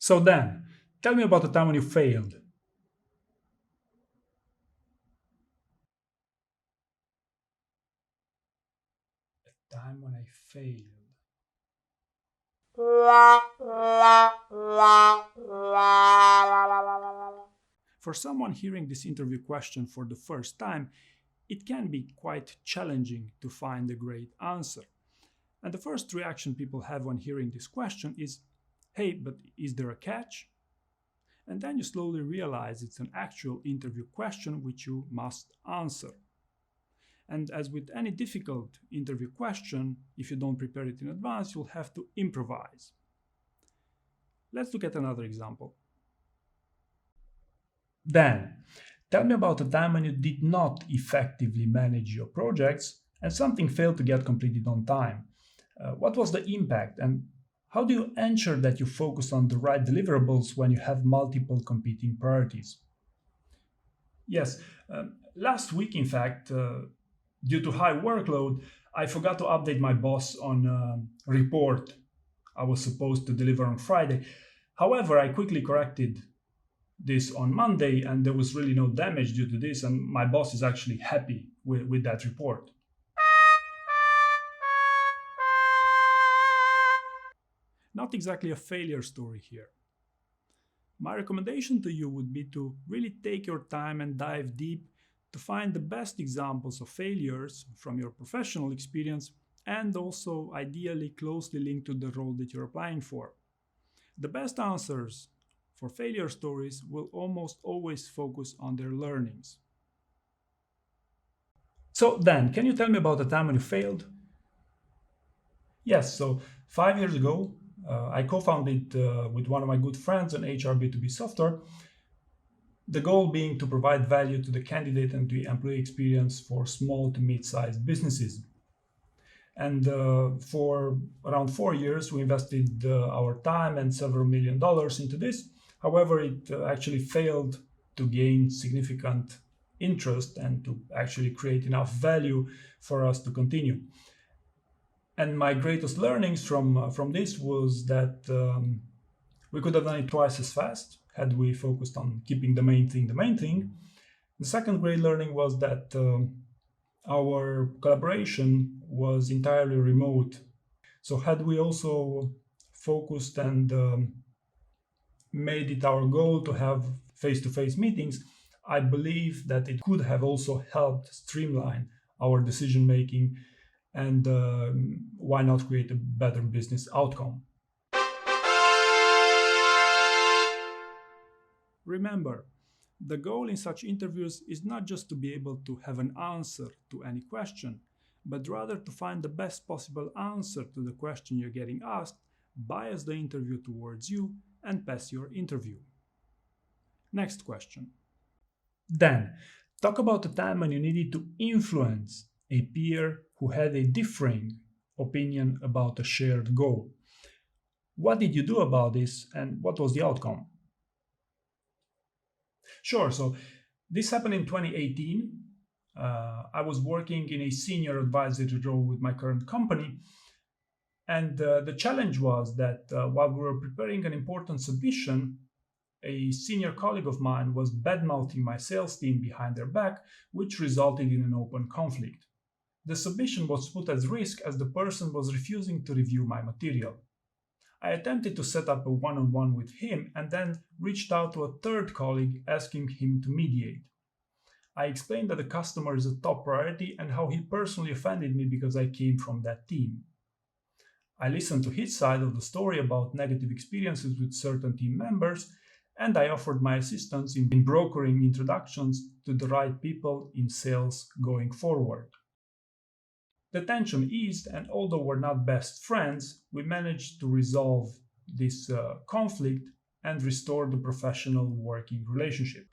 So Dan, tell me about the time when you failed. Time when I failed. For someone hearing this interview question for the first time, it can be quite challenging to find a great answer. And the first reaction people have when hearing this question is, hey, but is there a catch? And then you slowly realize it's an actual interview question which you must answer. And as with any difficult interview question, if you don't prepare it in advance, you'll have to improvise. Let's look at another example. Dan, tell me about a time when you did not effectively manage your projects and something failed to get completed on time. What was the impact, and how do you ensure that you focus on the right deliverables when you have multiple competing priorities? Yes, last week, in fact, due to high workload, I forgot to update my boss on a report I was supposed to deliver on Friday. However, I quickly corrected this on Monday, and there was really no damage due to this, and my boss is actually happy with that report. Not exactly a failure story here. My recommendation to you would be to really take your time and dive deep to find the best examples of failures from your professional experience and also ideally closely linked to the role that you're applying for. The best answers for failure stories will almost always focus on their learnings. So, Dan, can you tell me about the time when you failed? Yes, so 5 years ago, I co founded with one of my good friends an HR B2B software. The goal being to provide value to the candidate and the employee experience for small to mid sized businesses. And for around 4 years, we invested our time and several $1 million into this. However, it actually failed to gain significant interest and to actually create enough value for us to continue. And my greatest learnings from this was that we could have done it twice as fast had we focused on keeping the main thing the main thing. The second great learning was that our collaboration was entirely remote. So had we also focused and made it our goal to have face-to-face meetings, I believe that it could have also helped streamline our decision making and why not create a better business outcome. Remember, the goal in such interviews is not just to be able to have an answer to any question, but rather to find the best possible answer to the question you're getting asked, bias the interview towards you, and pass your interview. Next question. Then, talk about the time when you needed to influence a peer who had a differing opinion about a shared goal. What did you do about this and what was the outcome? Sure. So this happened in 2018. I was working in a senior advisory role with my current company. And the challenge was that while we were preparing an important submission, a senior colleague of mine was badmouthing my sales team behind their back, which resulted in an open conflict. The submission was put at risk as the person was refusing to review my material. I attempted to set up a one on one with him and then reached out to a third colleague asking him to mediate. I explained that the customer is a top priority and how he personally offended me because I came from that team. I listened to his side of the story about negative experiences with certain team members, and I offered my assistance in brokering introductions to the right people in sales going forward. The tension eased, and although we're not best friends, we managed to resolve this conflict and restore the professional working relationship.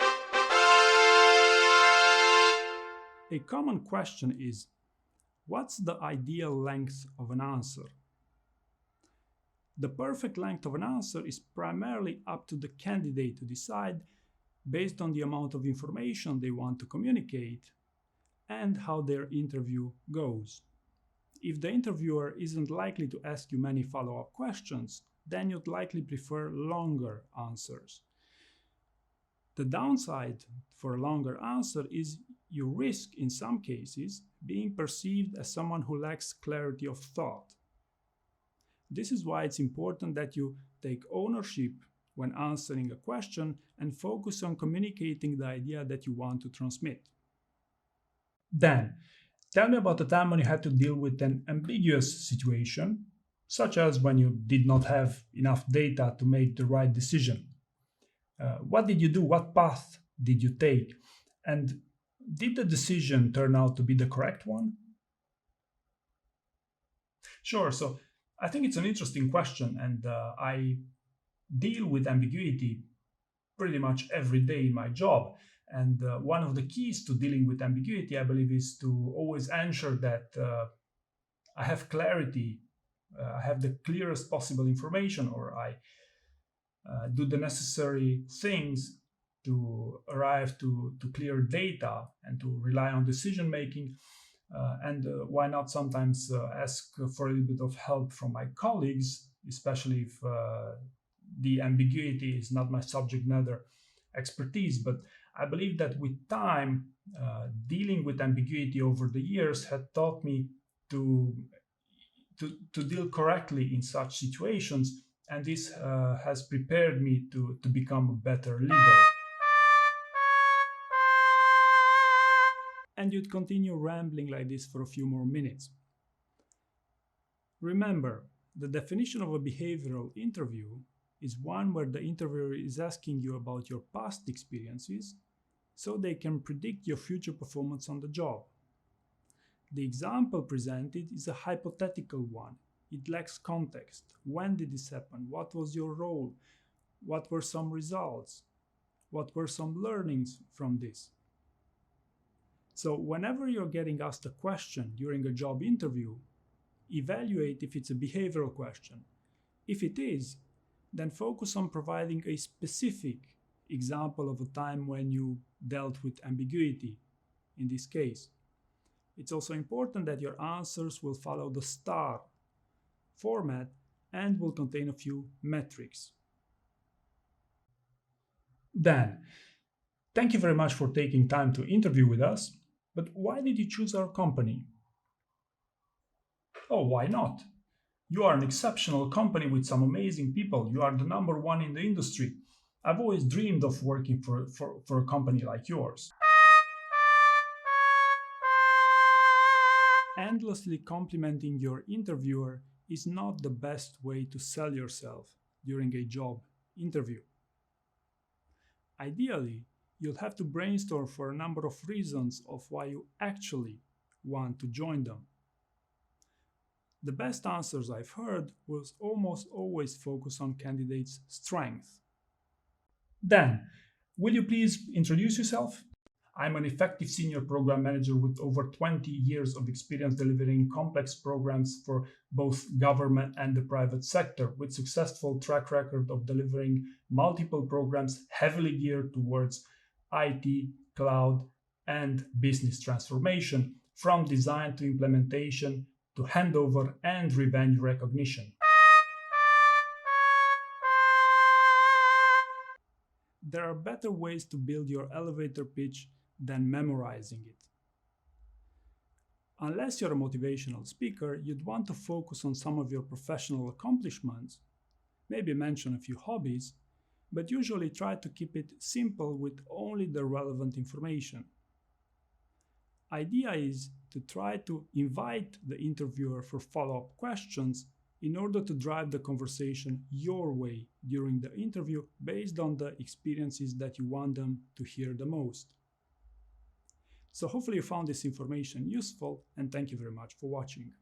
A common question is, what's the ideal length of an answer? The perfect length of an answer is primarily up to the candidate to decide based on the amount of information they want to communicate and how their interview goes. If the interviewer isn't likely to ask you many follow up questions, then you'd likely prefer longer answers. The downside for a longer answer is you risk, in some cases, being perceived as someone who lacks clarity of thought. This is why it's important that you take ownership when answering a question and focus on communicating the idea that you want to transmit. Then, tell me about the time when you had to deal with an ambiguous situation, such as when you did not have enough data to make the right decision. What did you do? What path did you take? And did the decision turn out to be the correct one? Sure. So I think it's an interesting question, and I deal with ambiguity pretty much every day in my job. And one of the keys to dealing with ambiguity, I believe, is to always ensure that I have clarity, I have the clearest possible information, or I do the necessary things to arrive to clear data and to rely on decision making. And why not sometimes ask for a little bit of help from my colleagues, especially if the ambiguity is not my subject matter expertise. But I believe that with time, dealing with ambiguity over the years had taught me to, to deal correctly in such situations, and this has prepared me to become a better leader. And you'd continue rambling like this for a few more minutes. Remember, the definition of a behavioral interview is one where the interviewer is asking you about your past experiences so they can predict your future performance on the job. The example presented is a hypothetical one. It lacks context. When did this happen? What was your role? What were some results? What were some learnings from this? So whenever you're getting asked a question during a job interview, evaluate if it's a behavioral question. If it is, then focus on providing a specific example of a time when you dealt with ambiguity in this case. It's also important that your answers will follow the STAR format and will contain a few metrics. Dan, thank you very much for taking time to interview with us, but why did you choose our company? Oh, why not? You are an exceptional company with some amazing people. You are the number one in the industry. I've always dreamed of working for a company like yours. Endlessly complimenting your interviewer is not the best way to sell yourself during a job interview. Ideally, you'll have to brainstorm for a number of reasons of why you actually want to join them. The best answers I've heard was almost always focus on candidates' strength. Dan, will you please introduce yourself? I'm an effective senior program manager with over 20 years of experience delivering complex programs for both government and the private sector, with successful track record of delivering multiple programs heavily geared towards IT, cloud, and business transformation, from design to implementation to handover and revenge recognition. There are better ways to build your elevator pitch than memorizing it. Unless you're a motivational speaker, you'd want to focus on some of your professional accomplishments, maybe mention a few hobbies, but usually try to keep it simple with only the relevant information. Idea is to try to invite the interviewer for follow-up questions in order to drive the conversation your way during the interview based on the experiences that you want them to hear the most. So hopefully you found this information useful, and thank you very much for watching.